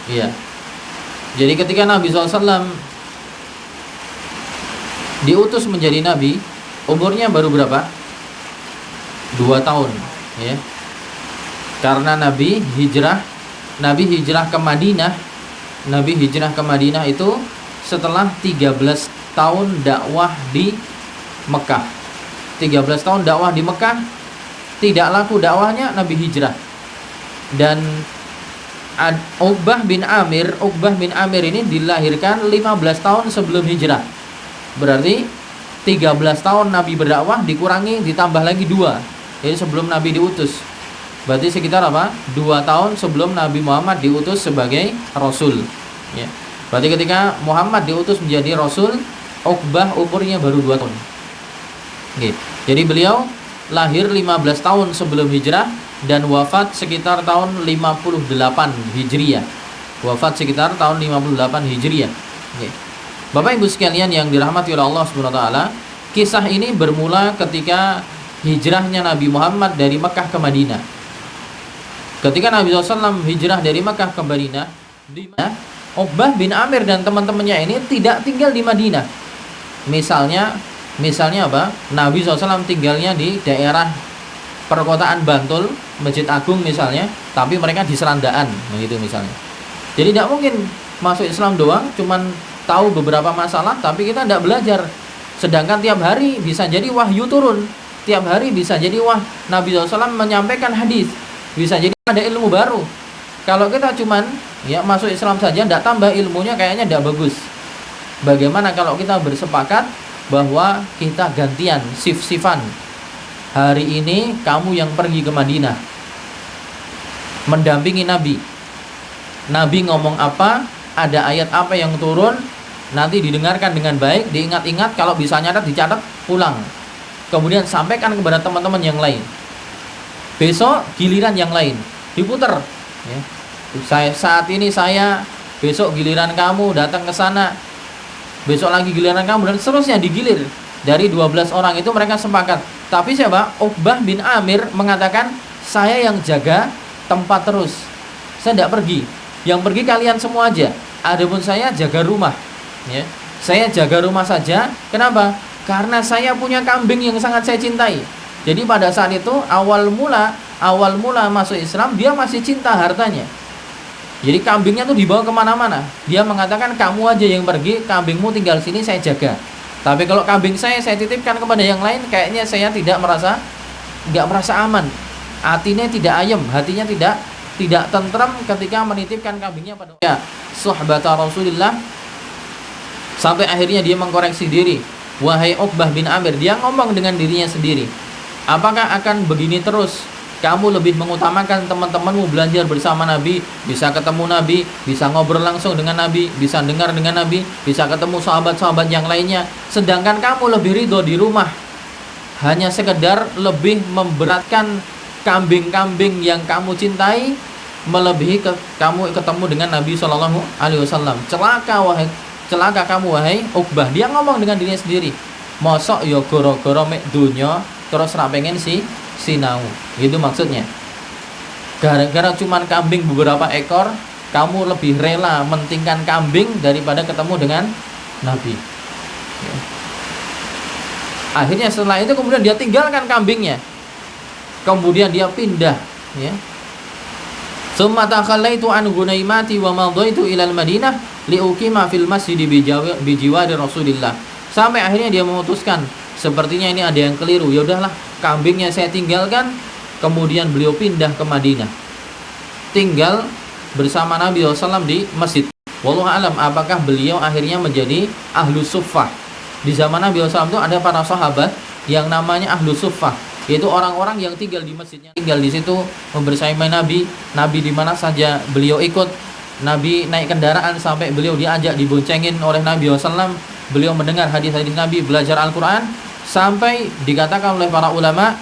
Iya. Jadi ketika Nabi SAW diutus menjadi nabi, umurnya baru berapa? 2 tahun, ya. Karena Nabi hijrah ke Madinah. Nabi hijrah ke Madinah itu setelah 13 tahun dakwah di Mekah. 13 tahun dakwah di Mekah, tidak laku dakwahnya, Nabi hijrah. Dan Uqbah bin Amir ini dilahirkan 15 tahun sebelum hijrah. Berarti 13 tahun Nabi berdakwah dikurangi ditambah lagi 2. Jadi sebelum Nabi diutus. Berarti sekitar apa? 2 tahun sebelum Nabi Muhammad diutus sebagai Rasul, ya. Berarti ketika Muhammad diutus menjadi Rasul, Uqbah umurnya baru 2 tahun. Oke. Jadi beliau lahir 15 tahun sebelum hijrah dan wafat sekitar tahun 58 Hijriah. Wafat sekitar tahun 58 Hijriah. Oke. Bapak Ibu sekalian yang dirahmati oleh Allah Subhanahu wa taala, kisah ini bermula ketika hijrahnya Nabi Muhammad dari Mekah ke Madinah. Ketika Nabi SAW hijrah dari Mekah ke Madinah, di mana Uqbah bin Amir dan teman-temannya ini tidak tinggal di Madinah. Misalnya apa? Nabi SAW tinggalnya di daerah perkotaan Bantul, Masjid Agung misalnya, tapi mereka di Serandaan, begitu misalnya. Jadi tidak mungkin masuk Islam doang, cuman tahu beberapa masalah, tapi kita tidak belajar. Sedangkan tiap hari bisa jadi wahyu turun, tiap hari bisa jadi Nabi SAW menyampaikan hadis, bisa jadi ada ilmu baru. Kalau kita cuman masuk Islam saja, tidak tambah ilmunya, kayaknya tidak bagus. Bagaimana kalau kita bersepakat bahwa kita gantian, sif-sifan. Hari ini kamu yang pergi ke Madinah, mendampingi Nabi. Nabi ngomong apa, ada ayat apa yang turun, nanti didengarkan dengan baik, diingat-ingat, kalau bisa nyatet dicatat, pulang. Kemudian sampaikan kepada teman-teman yang lain. Besok giliran yang lain, diputar, ya. Saat ini saya, besok giliran kamu datang ke sana, besok lagi giliran kamu, dan seterusnya digilir. Dari 12 orang itu mereka sepakat. Tapi siapa? Uqbah bin Amir mengatakan, saya yang jaga tempat terus, saya tidak pergi. Yang pergi kalian semua aja. Adapun saya jaga rumah, ya. Saya jaga rumah saja. Kenapa? Karena saya punya kambing yang sangat saya cintai. Jadi pada saat itu awal mula masuk Islam, dia masih cinta hartanya. Jadi kambingnya tuh dibawa kemana-mana. Dia mengatakan, kamu aja yang pergi, kambingmu tinggal sini, saya jaga. Tapi kalau kambing saya titipkan kepada yang lain, kayaknya saya nggak merasa aman. Hatinya tidak ayem, hatinya tidak tentram ketika menitipkan kambingnya pada sahabat Rasulullah. Sampai akhirnya dia mengkoreksi diri. Wahai Uqbah bin Amir, dia ngomong dengan dirinya sendiri, apakah akan begini terus? Kamu lebih mengutamakan teman-temanmu belajar bersama Nabi, bisa ketemu Nabi, bisa ngobrol langsung dengan Nabi, bisa dengar dengan Nabi, bisa ketemu sahabat-sahabat yang lainnya. Sedangkan kamu lebih ridho di rumah, hanya sekedar lebih memberatkan kambing-kambing yang kamu cintai, melebihi kamu ketemu dengan Nabi SAW. Celaka kamu wahai Uqbah. Dia ngomong dengan dirinya sendiri, mosok yo goro-goro mek dunya terus ra pengen sinau. Itu maksudnya. Gara-gara cuman kambing beberapa ekor, kamu lebih rela mentingkan kambing daripada ketemu dengan Nabi. Ya. Akhirnya setelah itu kemudian dia tinggalkan kambingnya. Kemudian dia pindah, ya. Summa takhallaitu an Gunaimati wa madaitu ila al-Madinah liuqima fil masjid bi jiwari Rasulillah. Sampai akhirnya dia memutuskan, sepertinya ini ada yang keliru. Ya udahlah, kambingnya saya tinggalkan. Kemudian beliau pindah ke Madinah, tinggal bersama Nabi SAW di masjid. Wallahu alam, apakah beliau akhirnya menjadi ahlu suffah. Di zaman Nabi SAW itu ada para sahabat yang namanya ahlu suffah, yaitu orang-orang yang tinggal di masjidnya, tinggal di situ membersamai Nabi. Nabi di mana saja beliau ikut. Nabi naik kendaraan sampai beliau diajak, diboncengin oleh Nabi SAW. Beliau mendengar hadis-hadis Nabi, belajar Al-Quran, sampai dikatakan oleh para ulama,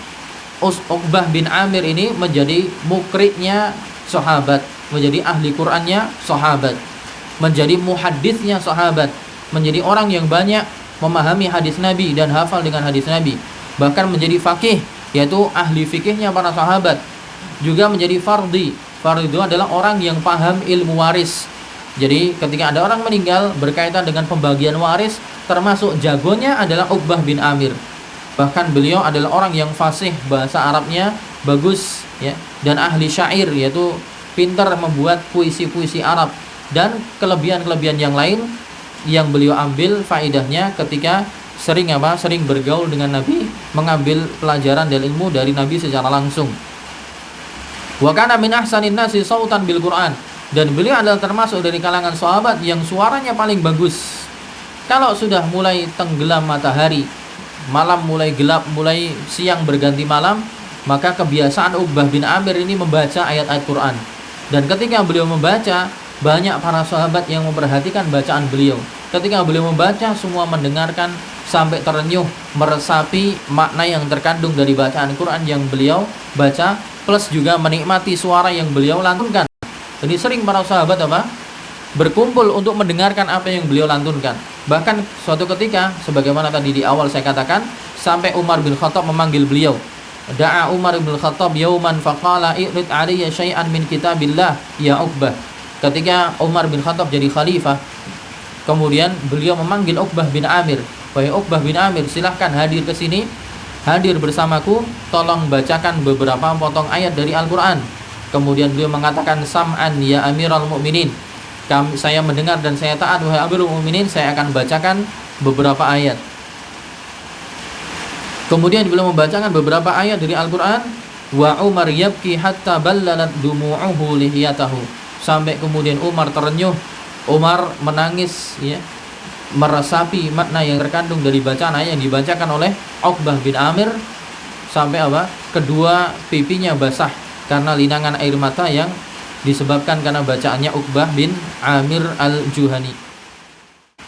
Uqbah bin Amir ini menjadi mukriknya sahabat, menjadi ahli Qurannya sahabat, menjadi muhadditsnya sahabat, menjadi orang yang banyak memahami hadis Nabi dan hafal dengan hadis Nabi, bahkan menjadi faqih, yaitu ahli fikihnya para sahabat, juga menjadi fardhi. Fardhi itu adalah orang yang paham ilmu waris, Jadi ketika ada orang meninggal berkaitan dengan pembagian waris, termasuk jagonya adalah Uqbah bin Amir. Bahkan beliau adalah orang yang fasih, bahasa Arabnya bagus ya, dan ahli syair, yaitu pintar membuat puisi-puisi Arab, dan kelebihan-kelebihan yang lain yang beliau ambil faidahnya ketika sering bergaul dengan Nabi, mengambil pelajaran dan ilmu dari Nabi secara langsung. Wa kana min ahsanin nasi sautan bil Quran, dan beliau adalah termasuk dari kalangan sahabat yang suaranya paling bagus. Kalau sudah mulai tenggelam matahari, malam mulai gelap, mulai siang berganti malam, maka kebiasaan Uqbah bin Amir ini membaca ayat-ayat Quran. Dan ketika beliau membaca, banyak para sahabat yang memperhatikan bacaan beliau. Ketika beliau membaca, semua mendengarkan sampai terenyuh, meresapi makna yang terkandung dari bacaan Quran yang beliau baca, plus juga menikmati suara yang beliau lantunkan. Jadi sering para sahabat berkumpul untuk mendengarkan apa yang beliau lantunkan. Bahkan suatu ketika, sebagaimana tadi di awal saya katakan, sampai Umar bin Khattab memanggil beliau. Da'a Umar bin Khattab yauman faqala i'rid 'alayya syai'an min kitabillah ya Uqbah. Ketika Umar bin Khattab jadi khalifah, kemudian beliau memanggil Uqbah bin Amir. Wahai Uqbah bin Amir, silahkan hadir ke sini, hadir bersamaku, tolong bacakan beberapa potong ayat dari Al-Quran. Kemudian beliau mengatakan, sam'an ya Amirul Mukminin, saya mendengar dan saya taat wahai Amirul Mukminin, saya akan bacakan beberapa ayat. Kemudian beliau membacakan beberapa ayat dari Al-Quran. Wa Umar yabki hatta ballalat dumu'uhu lihiyatahu, sampai kemudian Umar terenyuh, Umar menangis ya, meresapi makna yang terkandung dari bacaan ayat yang dibacakan oleh Uqbah bin Amir, sampai kedua pipinya basah karena linangan air mata yang disebabkan karena bacaannya Uqbah bin Amir al-Juhani.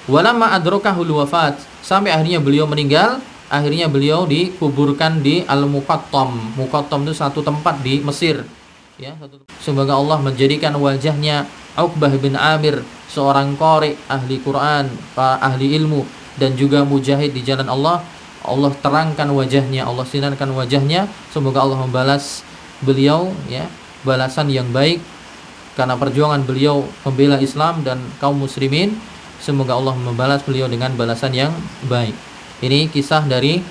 Walamma adrakahul wafat, sampai akhirnya beliau meninggal. Akhirnya beliau dikuburkan di Al-Muqattam. Muqattam itu satu tempat di Mesir ya. Semoga Allah menjadikan wajahnya Uqbah bin Amir seorang qari, ahli Quran, ahli ilmu, dan juga mujahid di jalan Allah. Allah terangkan wajahnya, Allah sinarkan wajahnya. Semoga Allah membalas beliau ya, balasan yang baik karena perjuangan beliau membela Islam dan kaum muslimin. Semoga Allah membalas beliau dengan balasan yang baik. Ini kisah dari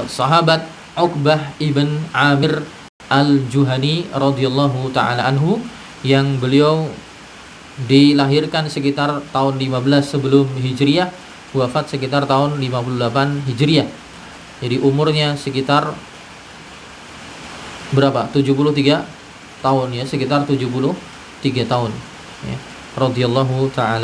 sahabat Uqbah ibn Amir al-Juhani radhiyallahu ta'ala anhu, yang beliau dilahirkan sekitar tahun 15 sebelum Hijriah, wafat sekitar tahun 58 Hijriah. Jadi umurnya sekitar berapa? 73 tahun ya, sekitar 73 tahun ya, radhiyallahu ta'ala.